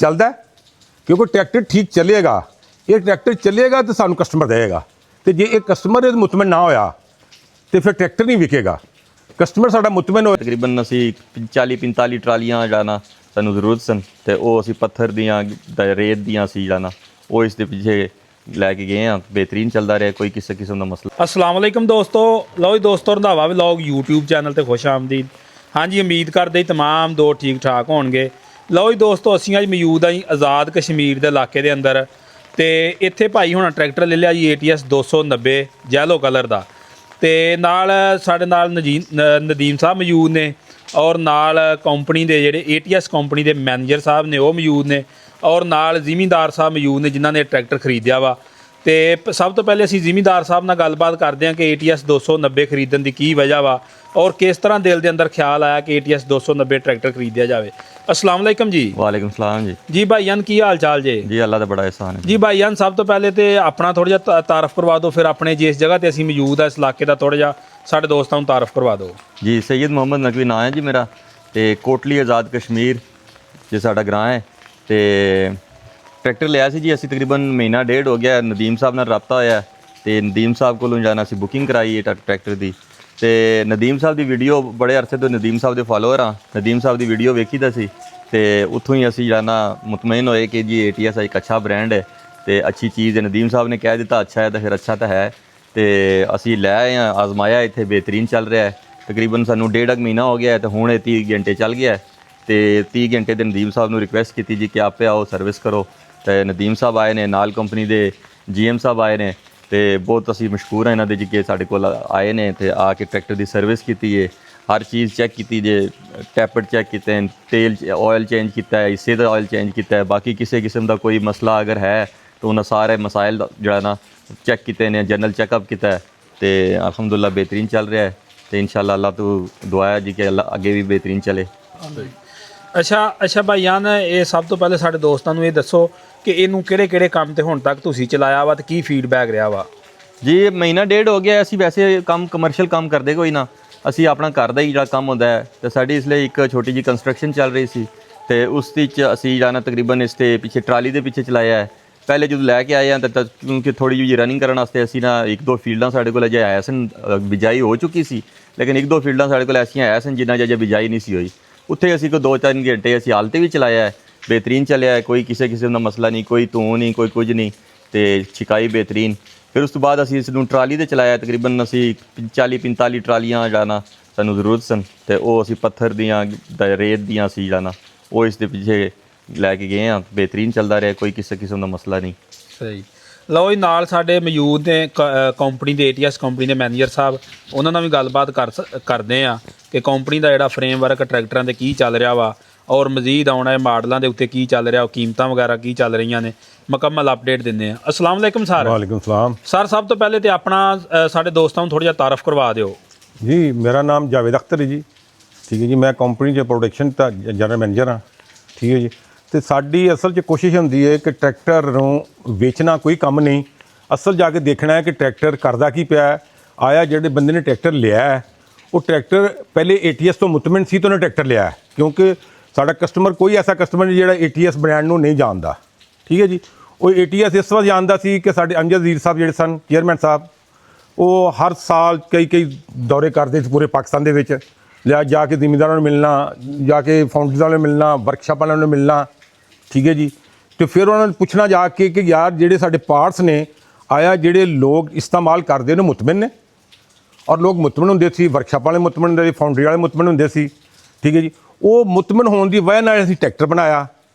ਚੱਲਦਾ ਹੈ, ਕਿਉਂਕਿ ਟਰੈਕਟਰ ਠੀਕ ਚੱਲੇਗਾ। ਇਹ ਟਰੈਕਟਰ ਚੱਲੇਗਾ ਤਾਂ ਸਾਨੂੰ ਕਸਟਮਰ ਦੇਵੇਗਾ, ਤੇ ਜੇ ਇਹ ਕਸਟਮਰ ਇਹ ਮੁਤਮਿਨ ਨਾ ਹੋਇਆ ਤੇ ਫਿਰ ਟਰੈਕਟਰ ਨਹੀਂ ਵਿਕੇਗਾ। ਕਸਟਮਰ ਸਾਡਾ ਮੁਤਮਿਨ ਹੋਇਆ। ਤਕਰੀਬਨ ਅਸੀਂ 40-45 ਟਰਾਲੀਆਂ ਜਿਹੜਾ ਨਾ ਸਾਨੂੰ ਜ਼ਰੂਰਤ ਸਨ, ਤੇ ਉਹ ਅਸੀਂ ਪੱਥਰ ਦੀਆਂ ਰੇਤ ਦੀਆਂ ਸੀ ਜਿਹੜਾ ਨਾ ਉਹ ਇਸ ਦੇ ਪਿੱਛੇ ਲੈ ਕੇ ਗਏ ਹਾਂ। बेहतरीन ਚੱਲਦਾ ਰਿਹਾ, ਕੋਈ ਕਿਸੇ ਕਿਸਮ ਦਾ ਮਸਲਾ। अस्सलाम वालेकुम दोस्तों, लो जी दोस्तों, रंधावा व्लॉग यूट्यूब चैनल ते खुश आमदीद। हाँ जी, उम्मीद करते तमाम दो ठीक ठाक होणगे। लो जी दोस्तों, असीं अज मौजूद हाँ जी आज़ाद कश्मीर के इलाके के अंदर, तो इत्थे भाई हुणां ट्रैक्टर ले लिया जी ATS 290 जैलो कलर का, तो नाल साडे नाल नदीम साहब मौजूद ने, और नाल कंपनी के जिहड़े ATS कंपनी के मैनेजर साहब ने वो मौजूद ने, और नाल ਜ਼ਿਮੀਂਦਾਰ ਸਾਹਿਬ मौजूद ने जिन्होंने ट्रैक्टर खरीदिया वा। तो सब तो पहले असीं ਜ਼ਿਮੀਂਦਾਰ ਸਾਹਿਬ नाल गलबात करते हैं कि ATS 290 खरीदण की वजह वा, और किस तरह दिल के अंदर ख्याल आया कि ATS 290 ट्रैक्टर खरीदिया जाए। अस्सलाम वालेकुम जी। वालेकुम सलाम जी। जी भाईजान, की हाल चाल जे? जी अल्लाह का बड़ा एहसान है जी भाईजान, सब तो पहले तो अपना थोड़ा जिहा तारफ करवा दो, फिर अपने जिस जगह ते असीं मौजूद है इस इलाके का थोड़ा जिहा साडे दोस्तां नूं तारफ करवा दो। जी सैयद मोहम्मद नकवी नाम है जी मेरा, तो कोटली आज़ाद कश्मीर जो साडा ग्रां है। तो ट्रैक्टर लिया सी जी असी तकरीबन महीना डेढ़ हो गया। नदीम साहब नाल रब्ता होया, तो नदीम साहब को जाना असी बुकिंग कराई है ट्रैक्टर की। तो नदीम साहब की वीडियो बड़े अरसे तो नदीम साहब के फॉलोअर हाँ, नदीम साहब की वीडियो वेखी तो सी, तो उत्थों ही असी जाना मुतमईन होए कि जी ATS एक अच्छा ब्रांड है, तो अच्छी चीज़ है। नदीम साहब ने कह दिता अच्छा है, तो फिर अच्छा तो है। तो असी लै आए हैं, आजमाया, इत्थे बेहतरीन चल रहा है। तकरीबन सानू डेढ़ महीना हो गया है, तो हुण 30 घंटे चल गया है। तो 30 घंटे तो नदीम साहब ने रिक्वेस्ट की जी कि आप आओ सर्विस करो, तो नदीम साहब आए ने, नाल कंपनी के GM साहब आए ने, तो बहुत असी मशहूर हैं इन्होंने जी कि साढ़े कोल आए ने, तो आके ट्रैक्टर की सर्विस की है, हर चीज़ चैक की जे, टैपर चैक किए हैं, तेल ऑयल चेंज किया है, हिस्से का ऑयल चेंज किया है, बाकी किसी किस्म का कोई मसला अगर है तो उन्हें सारे मसाइल जो है ना चैक किए हैं, जनरल चैकअप किया है। तो अल्हम्दुलिल्लाह बेहतरीन चल रहा है, तो इंशाअल्लाह अल्लाह तो दुआ है जी कि अल्लाह आगे भी बेहतरीन चले। अच्छा भाईजान, ये सब तो पहले साडे दोस्तां नूं ये दसो कि इनू किहड़े काम ते हुण तक तुसीं चलाया वा, ते की फीडबैक रहा वा? जी महीना डेढ़ हो गया। असी वैसे काम कमर्शियल काम करते कोई ना, असी अपना घर का ही जो काम होंदा है। तो साडी इसलिए एक छोटी जी कंस्ट्रक्शन चल रही सी, तो उस असी जाना तकरीबन इसके पीछे ट्राली के पीछे चलाया है। पहले जो लैके आए हैं तो क्योंकि थोड़ी जी रनिंग करने वास्ते असी ना एक दो फील्डां साडे कोल अजे है सन, बिजाई हो चुकी सी, लेकिन एक दो फील्डां साडे कोल ऐसियां है सन जिन्हां अजे बिजाई नहीं सी होई। उत्थे असी कोई 2-3 घंटे असी हाल भी चलाया है, बेहतरीन चलिया है, कोई किसी किस्म का मसला नहीं, कोई धूं नहीं, कोई कुछ नहीं, तो छिकाई बेहतरीन। फिर उस तो बाद असी इसनूं ट्राली ते चलाया, तकरीबन असी 40-45 ट्रालियां जाना सानूं जरूरत सन, तो वो असी पत्थर दियां रेत दियां सी जाना वो इस दे पिछे लैके गए हाँ। बेहतरीन चलता रहा, कोई किसी किस्म का मसला नहीं। सही। लो जी, नाल साडे मौजूद ने कंपनी के ATS कंपनी के मैनेजर साहब, उन्हां नाल भी गलबात करते हैं कि कंपनी का जिहड़ा फ्रेमवर्क ट्रैक्टरां ते की चल रहा वा, और मजीद आने वाले मॉडलों के उत्ते की चल रहा, कीमतां वगैरह की चल रही ने, मुकम्मल अपडेट दिंदे हैं। अस्सलाम वालेकुम सर। वालेकुम सलाम सर, सब तो पहले तो अपना साडे दोस्तां नूं थोड़ा जिहा तारफ करवा दिओ जी। मेरा नाम जावेद अख्तर है जी, ठीक है जी। मैं कंपनी च प्रोडक्शन का जनरल मैनेजर हाँ, ठीक है जी। तो साडी असल च कोशिश होंदी है कि ट्रैक्टर नूं बेचना कोई काम नहीं, असल जाके देखना है कि ट्रैक्टर करदा की पिया आया। जिहड़े बंदे ने ट्रैक्टर लिया है वो ट्रैक्टर पहले ATS तो मुतमिन सी तो उन्हें ट्रैक्टर लिया है, क्योंकि साडा कस्टमर कोई ऐसा कस्टमर नहीं जिहड़ा ATS ब्रांड नूं नहीं जानदा, ठीक है जी। वो ATS इस वक्त जानदा सी कि साडे अमजद ज़ीर साहब जिहड़े सन चेयरमैन साहब, वो हर साल कई दौरे करते पूरे पाकिस्तान दे विच, लिया जाके जिमींदारां नूं मिलना, जाके फाउंडर्स वाले मिलना, वर्कशॉप वालों नूं मिलना, ठीक है जी। तो फिर उन्होंने पूछना जाके कि यार जिहड़े साडे पार्ट्स ने आया जिहड़े लोग इस्तेमाल करते हैं मुतमिन ने, और लोग मुतमिन होंदे सी, वर्कशॉप वाले मुतमिन होंदे सी, फाउंड्री वाले मुतमिन होंदे सी, ठीक है जी। वो मुतमिन होने की वजह नाल असीं ट्रैक्टर बनाया।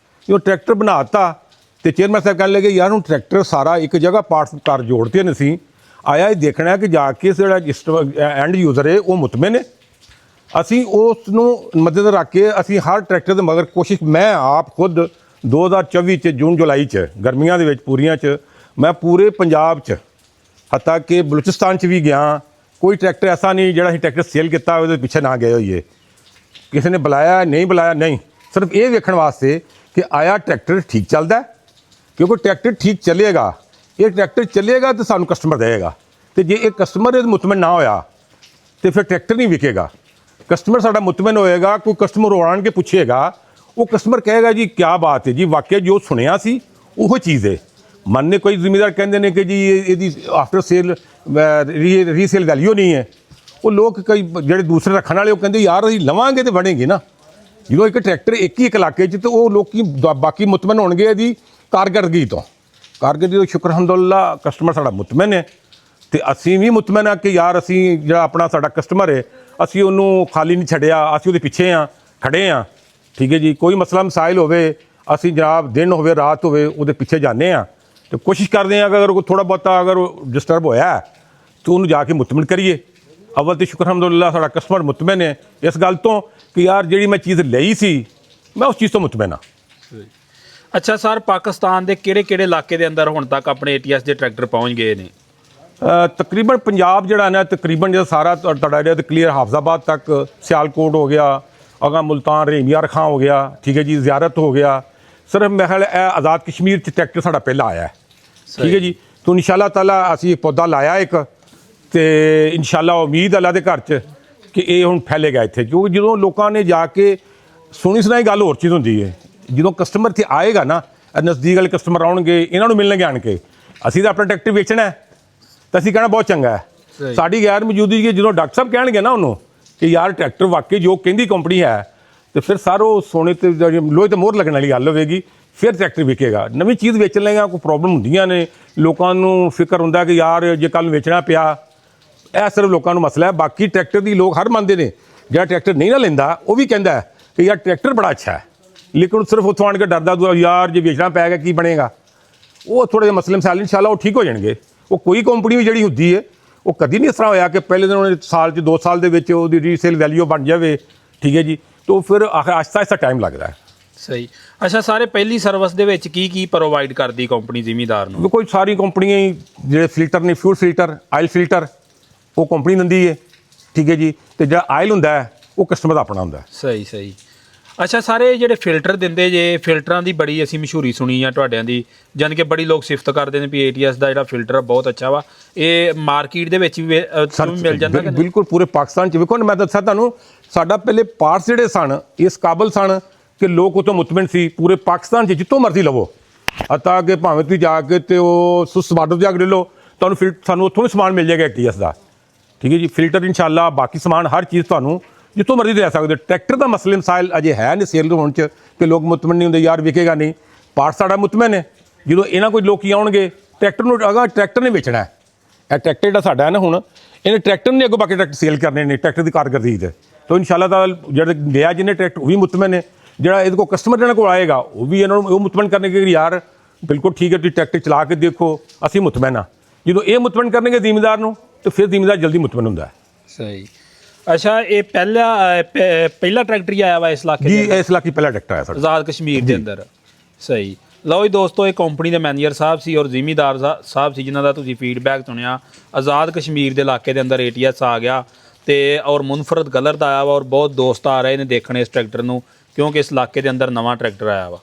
जो ट्रैक्टर बनाता तो चेयरमैन साहब कहने लगे यार हूँ ट्रैक्टर सारा एक जगह पार्ट्स कर जोड़ते हैं, सी आया ये देखना है कि जाके जिहड़ा एंड यूज़र है वो मुतमिन है। असीं उसनूं मद्देनज़र रख के असीं हर ट्रैक्टर के मगर कोशिश, मैं आप खुद 2024 च जून जुलाई च गर्मियां दे विच पूरियां च मैं पूरे पंजाब च हत्ता कि बलूचिस्तान च भी गया, कोई ट्रैक्टर ऐसा नहीं जिहड़ा असीं ट्रैक्टर सेल किया उहदे पिछे ना गए होइए, किसी ने बुलाया नहीं बुलाया नहीं, सिर्फ ये वेखण वास्ते कि आया ट्रैक्टर ठीक चलता है, क्योंकि ट्रैक्टर ठीक चलेगा, ये ट्रैक्टर चलेगा तो सानू कस्टमर देगा, तो जे एक कस्टमर मुतमिन ना होया तो फिर ट्रैक्टर नहीं विकेगा। कस्टमर साडा मुतमिन होएगा, कोई कस्टमर आण के पूछेगा ਉਹ ਕਸਟਮਰ ਕਹੇਗਾ ਜੀ ਕੀ ਬਾਤ ਹੈ ਜੀ, ਵਾਕਿਆ ਜੋ ਸੁਣਿਆ ਸੀ ਉਹ ਚੀਜ਼ ਹੈ। ਮੰਨੇ ਕੋਈ ਜ਼ਿਮੀਦਾਰ ਕਹਿੰਦੇ ਨੇ ਕਿ ਜੀ ਇਹਦੀ ਆਫਟਰ ਸੇਲ ਰੀਸੇਲ ਵੈਲਿਊ ਨਹੀਂ ਹੈ। ਉਹ ਲੋਕ ਕਈ ਜਿਹੜੇ ਦੂਸਰੇ ਰੱਖਣ ਵਾਲੇ ਉਹ ਕਹਿੰਦੇ ਯਾਰ ਅਸੀਂ ਲਵਾਂਗੇ ਤੇ ਬਣੇਗੀ ਨਾ। ਜਦੋਂ ਇੱਕ ਟਰੈਕਟਰ ਇੱਕ ਹੀ ਇਲਾਕੇ 'ਚ, ਤੇ ਉਹ ਲੋਕੀ ਬਾਕੀ ਮੁਤਮਨ ਹੋਣਗੇ ਇਹਦੀ ਕਾਰਗਰਦਗੀ ਤੋਂ। ਕਾਰਗਰਦਗੀ ਤੋਂ ਸ਼ੁਕਰ ਅਲਹਮਦੁਲਿਲਾ ਕਸਟਮਰ ਸਾਡਾ ਮੁਤਮਨ ਹੈ, ਤੇ ਅਸੀਂ ਵੀ ਮੁਤਮਨ ਆ ਕਿ ਯਾਰ ਅਸੀਂ ਜਿਹੜਾ ਆਪਣਾ ਸਾਡਾ ਕਸਟਮਰ ਹੈ ਅਸੀਂ ਉਹਨੂੰ ਖਾਲੀ ਨਹੀਂ ਛੱਡਿਆ, ਅਸੀਂ ਉਹਦੇ ਪਿੱਛੇ ਆ, ਖੜੇ ਆ। ਠੀਕ ਹੈ ਜੀ, ਕੋਈ ਮਸਲਾ ਮਸਾਇਲ ਹੋਵੇ ਅਸੀਂ ਜਨਾਬ ਦਿਨ ਹੋਵੇ ਰਾਤ ਹੋਵੇ ਉਹਦੇ ਪਿੱਛੇ ਜਾਂਦੇ ਆ, ਤੇ ਕੋਸ਼ਿਸ਼ ਕਰਦੇ ਆ ਕਿ ਅਗਰ ਕੋਈ ਥੋੜਾ ਬਹੁਤਾ ਅਗਰ ਡਿਸਟਰਬ ਹੋਇਆ ਤਾਂ ਉਹਨੂੰ ਜਾ ਕੇ ਮੁਤਮਨ ਕਰੀਏ। ਅਵਲ ਤੇ ਸ਼ੁਕਰ ਅਲਹਮਦੁਲਿਲਾ ਸਾਡਾ ਕਸਟਮਰ ਮੁਤਮਨ ਹੈ ਇਸ ਗੱਲ ਤੋਂ ਕਿ ਯਾਰ ਜਿਹੜੀ ਮੈਂ ਚੀਜ਼ ਲਈ ਸੀ ਮੈਂ ਉਸ ਚੀਜ਼ ਤੋਂ ਮੁਤਮਨ ਆ। ਅੱਛਾ ਸਰ, ਪਾਕਿਸਤਾਨ ਦੇ ਕਿਹੜੇ ਇਲਾਕੇ ਦੇ ਅੰਦਰ ਹੁਣ ਤੱਕ ਆਪਣੇ ATS ਦੇ ਟਰੈਕਟਰ ਪਹੁੰਚ ਗਏ ਨੇ? ਤਕਰੀਬਨ ਪੰਜਾਬ ਜਿਹੜਾ ਨਾ ਤਕਰੀਬਨ ਜਿਹੜਾ ਸਾਰਾ ਤੁਹਾਡਾ ਜਿਹੜਾ ਕਲੀਅਰ ਹਾਫਜ਼ਾਬਾਦ ਤੱਕ, ਸਿਆਲਕੋਟ ਹੋ ਗਿਆ, ਅਗਾ ਮੁਲਤਾਨ ਰੇਮੀਆਰ ਖਾਂ ਹੋ ਗਿਆ, ਠੀਕ ਹੈ ਜੀ, ਜ਼ਿਆਰਤ ਹੋ ਗਿਆ। ਸਰ ਮੈਂ ਖਿਆਲ ਇਹ ਆਜ਼ਾਦ ਕਸ਼ਮੀਰ 'ਚ ਟਰੈਕਟਰ ਸਾਡਾ ਪਹਿਲਾ ਆਇਆ ਹੈ। ਠੀਕ ਹੈ ਜੀ, ਤੋਂ ਇਨਸ਼ਾਅੱਲਾ ਤਾਲਾ ਅਸੀਂ ਇਹ ਪੌਦਾ ਲਾਇਆ ਇੱਕ, ਤੇ ਇਨਸ਼ਾਅੱਲਾ ਉਮੀਦ ਅੱਲਾ ਦੇ ਘਰ 'ਚ ਕਿ ਇਹ ਹੁਣ ਫੈਲੇਗਾ ਇੱਥੇ। ਕਿਉਂਕਿ ਜਦੋਂ ਲੋਕਾਂ ਨੇ ਜਾ ਕੇ ਸੁਣੀ ਸੁਣਾਈ ਗੱਲ ਹੋਰ ਚੀਜ਼ ਹੁੰਦੀ ਹੈ, ਜਦੋਂ ਕਸਟਮਰ ਇੱਥੇ ਆਏਗਾ ਨਾ, ਨਜ਼ਦੀਕ ਵਾਲੇ ਕਸਟਮਰ ਆਉਣਗੇ, ਇਹਨਾਂ ਨੂੰ ਮਿਲਣਗੇ ਆਣ ਕੇ, ਅਸੀਂ ਤਾਂ ਆਪਣਾ ਟਰੈਕਟਰ ਵੇਚਣਾ ਹੈ ਤਾਂ ਅਸੀਂ ਕਹਿਣਾ ਬਹੁਤ ਚੰਗਾ ਹੈ। ਸਾਡੀ ਗੈਰ ਮੌਜੂਦਗੀ ਜਦੋਂ ਡਾਕਟਰ ਸਾਹਿਬ ਕਹਿਣਗੇ ਨਾ ਉਹਨੂੰ ਕਿ ਯਾਰ ਟਰੈਕਟਰ ਵਾਕਈ ਜੋ ਕਹਿੰਦੀ ਕੰਪਨੀ ਹੈ, ਤੇ ਫਿਰ ਸਾਰੋ ਸੋਨੇ ਤੇ ਲੋਹੇ ਤੇ ਮੋਹਰ ਲੱਗਣ ਵਾਲੀ ਗੱਲ ਹੋਵੇਗੀ, ਫਿਰ ਟਰੈਕਟਰ ਵਿਕੇਗਾ। ਨਵੀਂ ਚੀਜ਼ ਵੇਚਣ ਲੈਗਾ ਕੋਈ ਪ੍ਰੋਬਲਮ ਹੁੰਦੀਆਂ ਨੇ, ਲੋਕਾਂ ਨੂੰ ਫਿਕਰ ਹੁੰਦਾ ਕਿ ਯਾਰ ਜੇ ਕੱਲ੍ਹ ਨੂੰ ਵੇਚਣਾ ਪਿਆ, ਇਹ ਸਿਰਫ ਲੋਕਾਂ ਨੂੰ ਮਸਲਾ ਹੈ। ਬਾਕੀ ਟਰੈਕਟਰ ਦੀ ਲੋਕ ਹਰ ਮੰਨਦੇ ਨੇ, ਜਿਹੜਾ ਟਰੈਕਟਰ ਨਹੀਂ ਨਾ ਲੈਂਦਾ ਉਹ ਵੀ ਕਹਿੰਦਾ ਕਿ ਯਾਰ ਟਰੈਕਟਰ ਬੜਾ ਅੱਛਾ ਹੈ, ਲੇਕਿਨ ਸਿਰਫ ਉੱਥੋਂ ਆਣ ਕੇ ਡਰਦਾ ਯਾਰ ਜੇ ਵੇਚਣਾ ਪੈ ਗਿਆ ਕੀ ਬਣੇਗਾ। ਉਹ ਥੋੜ੍ਹੇ ਜਿਹੇ ਮਸਲੇ ਮਸਾਲੇ ਇਨਸ਼ਾਅੱਲਾ ਉਹ ਠੀਕ ਹੋ ਜਾਣਗੇ। ਉਹ ਕੋਈ ਕੰਪਨੀ ਵੀ ਜਿਹੜੀ ਹੁੰਦੀ ਹੈ ਉਹ ਕਦੀ ਨਹੀਂ ਇਸ ਤਰ੍ਹਾਂ ਹੋਇਆ ਕਿ ਪਹਿਲੇ ਦਿਨ ਉਹਨੇ ਸਾਲ 'ਚ 2 ਸਾਲ ਦੇ ਵਿੱਚ ਉਹਦੀ ਰੀਸੇਲ ਵੈਲਿਊ ਬਣ ਜਾਵੇ। ਠੀਕ ਹੈ ਜੀ, ਤਾਂ ਫਿਰ ਆਹਿਸਤਾ ਆਹਿਸਤਾ ਟਾਈਮ ਲੱਗਦਾ ਹੈ। ਸਹੀ। ਅੱਛਾ ਸਾਰੇ, ਪਹਿਲੀ ਸਰਵਿਸ ਦੇ ਵਿੱਚ ਕੀ ਪ੍ਰੋਵਾਈਡ ਕਰਦੀ ਕੰਪਨੀ ਜ਼ਿਮੀਦਾਰ ਨੂੰ? ਕੋਈ ਸਾਰੀ ਕੰਪਨੀਆਂ ਹੀ ਜਿਹੜੇ ਫਿਲਟਰ ਨੇ, ਫਿਊਲ ਫਿਲਟਰ, ਆਇਲ ਫਿਲਟਰ, ਉਹ ਕੰਪਨੀ ਦਿੰਦੀ ਹੈ। ਠੀਕ ਹੈ ਜੀ, ਤੇ ਜਿਹੜਾ ਆਇਲ ਹੁੰਦਾ ਹੈ ਉਹ ਕਸਟਮਰ ਦਾ ਆਪਣਾ ਹੁੰਦਾ ਹੈ। ਸਹੀ। ਅੱਛਾ ਸਾਰੇ ਜਿਹੜੇ ਫਿਲਟਰ ਦਿੰਦੇ ਜੇ, ਫਿਲਟਰਾਂ ਦੀ ਬੜੀ ਅਸੀਂ ਮਸ਼ਹੂਰੀ ਸੁਣੀ ਆ ਤੁਹਾਡਿਆਂ ਦੀ, ਜਾਨ ਕਿ ਬੜੀ ਲੋਕ ਸਿਫਤ ਕਰਦੇ ਨੇ ਵੀ ATS ਦਾ ਜਿਹੜਾ ਫਿਲਟਰ ਬਹੁਤ ਅੱਛਾ ਵਾ। ਇਹ ਮਾਰਕੀਟ ਦੇ ਵਿੱਚ ਵੀ ਮਿਲ ਜਾਂਦਾ ਕਿ? ਬਿਲਕੁਲ ਪੂਰੇ ਪਾਕਿਸਤਾਨ 'ਚ। ਵੇਖੋ ਮੈਂ ਦੱਸਿਆ ਤੁਹਾਨੂੰ, ਸਾਡਾ ਪਹਿਲੇ ਪਾਰਟਸ ਜਿਹੜੇ ਸਨ ਇਸ ਕਾਬਲ ਸਨ ਕਿ ਲੋਕ ਉਹ ਤੋਂ ਮੁਤਮਿਨ ਸੀ। ਪੂਰੇ ਪਾਕਿਸਤਾਨ 'ਚ ਜਿੱਥੋਂ ਮਰਜ਼ੀ ਲਵੋ, ਅਤਾ ਕਿ ਭਾਵੇਂ ਤੁਸੀਂ ਜਾ ਕੇ ਤੇ ਉਹ ਸੁਸ ਬਾਰਡਰ ਜਾ ਕੇ ਲੈ ਲਓ, ਤੁਹਾਨੂੰ ਸਾਨੂੰ ਉੱਥੋਂ ਵੀ ਸਮਾਨ ਮਿਲ ਜਾਏਗਾ ATS ਦਾ। ਠੀਕ ਹੈ ਜੀ, ਫਿਲਟਰ ਇਨਸ਼ਾਅੱਲਾ, ਬਾਕੀ ਸਮਾਨ ਹਰ ਚੀਜ਼ ਤੁਹਾਨੂੰ ਜਿੱਥੋਂ ਮਰਜ਼ੀ ਲੈ ਸਕਦੇ ਹੋ। ਟਰੈਕਟਰ ਦਾ ਮਸਲੇ ਮਸਾਇਲ ਅਜੇ ਹੈ ਨਹੀਂ ਸੇਲ ਹੋਣ 'ਚ ਕਿ ਲੋਕ ਮੁਤਮਨ ਨਹੀਂ ਹੁੰਦੇ ਯਾਰ ਵਿਕੇਗਾ ਨਹੀਂ। ਪਾਰਟ ਸਾਡਾ ਮੁਤਮਨ ਹੈ। ਜਦੋਂ ਇਹਨਾਂ ਕੋਈ ਲੋਕੀ ਆਉਣਗੇ ਟਰੈਕਟਰ ਨੂੰ, ਅਗਰ ਟਰੈਕਟਰ ਨੇ ਵੇਚਣਾ ਹੈ, ਇਹ ਟਰੈਕਟਰ ਜਿਹੜਾ ਸਾਡਾ ਹੈ ਨਾ ਹੁਣ, ਇਹਨੇ ਟਰੈਕਟਰ ਨੇ ਅੱਗੋਂ ਬਾਕੀ ਟਰੈਕਟਰ ਸੇਲ ਕਰਨੇ ਨੇ ਟਰੈਕਟਰ ਦੀ ਕਾਰਗਰਦਗੀ 'ਤੇ। ਤਾਂ ਇਨਸ਼ਾਅੱਲਾ ਤਾਂ ਜਿਹੜੇ ਲਿਆ ਜਿਹਨੇ ਟਰੈਕਟਰ ਉਹ ਵੀ ਮੁਤਮਨ ਹੈ, ਜਿਹੜਾ ਇਹਦੇ ਕੋਲ ਕਸਟਮਰ ਇਹਨਾਂ ਕੋਲ ਆਏਗਾ ਉਹ ਵੀ ਇਹਨਾਂ ਨੂੰ ਉਹ ਮੁਤਮਨ ਕਰਨੇ ਕਿ ਯਾਰ ਬਿਲਕੁਲ ਠੀਕ ਹੈ ਤੁਸੀਂ ਟਰੈਕਟਰ ਚਲਾ ਕੇ ਦੇਖੋ, ਅਸੀਂ ਮੁਤਮਨ ਹਾਂ। ਜਦੋਂ ਇਹ ਮੁਤਮਨ ਕਰਨਗੇ ਜ਼ਿਮੀਦਾਰ ਨੂੰ, ਤਾਂ ਫਿਰ ਜ਼ਿਮੀਦਾਰ ਜਲਦੀ ਮੁਤਮਨ ਹੁੰਦਾ ਹੈ। ਸਹੀ। ਅੱਛਾ ਇਹ ਪਹਿਲਾ ਟਰੈਕਟਰ ਹੀ ਆਇਆ ਵਾ ਇਸ ਇਲਾਕੇ ਜੀ, ਇਸ ਇਲਾਕੇ ਪਹਿਲਾ ਟਰੈਕਟਰ ਆਇਆ ਸਾਡਾ ਆਜ਼ਾਦ ਕਸ਼ਮੀਰ ਦੇ ਅੰਦਰ। ਸਹੀ। ਲਓ ਜੀ ਦੋਸਤੋ, ਇਹ ਕੰਪਨੀ ਦੇ ਮੈਨੇਜਰ ਸਾਹਿਬ ਸੀ ਔਰ ਜ਼ਿਮੀਦਾਰ ਸਾਹਿਬ ਸੀ ਜਿਨ੍ਹਾਂ ਦਾ ਤੁਸੀਂ ਫੀਡਬੈਕ ਸੁਣਿਆ। ਆਜ਼ਾਦ ਕਸ਼ਮੀਰ ਦੇ ਇਲਾਕੇ ਦੇ ਅੰਦਰ ATS ਆ ਗਿਆ, ਤੇ ਔਰ ਮੁਨਫਰਦ ਕਲਰ ਦਾ ਆਇਆ ਵਾ, ਔਰ ਬਹੁਤ ਦੋਸਤ ਆ ਰਹੇ ਨੇ ਦੇਖਣ ਇਸ ਟਰੈਕਟਰ ਨੂੰ, ਕਿਉਂਕਿ ਇਸ ਇਲਾਕੇ ਦੇ ਅੰਦਰ ਨਵਾਂ ਟਰੈਕਟਰ ਆਇਆ ਵਾ।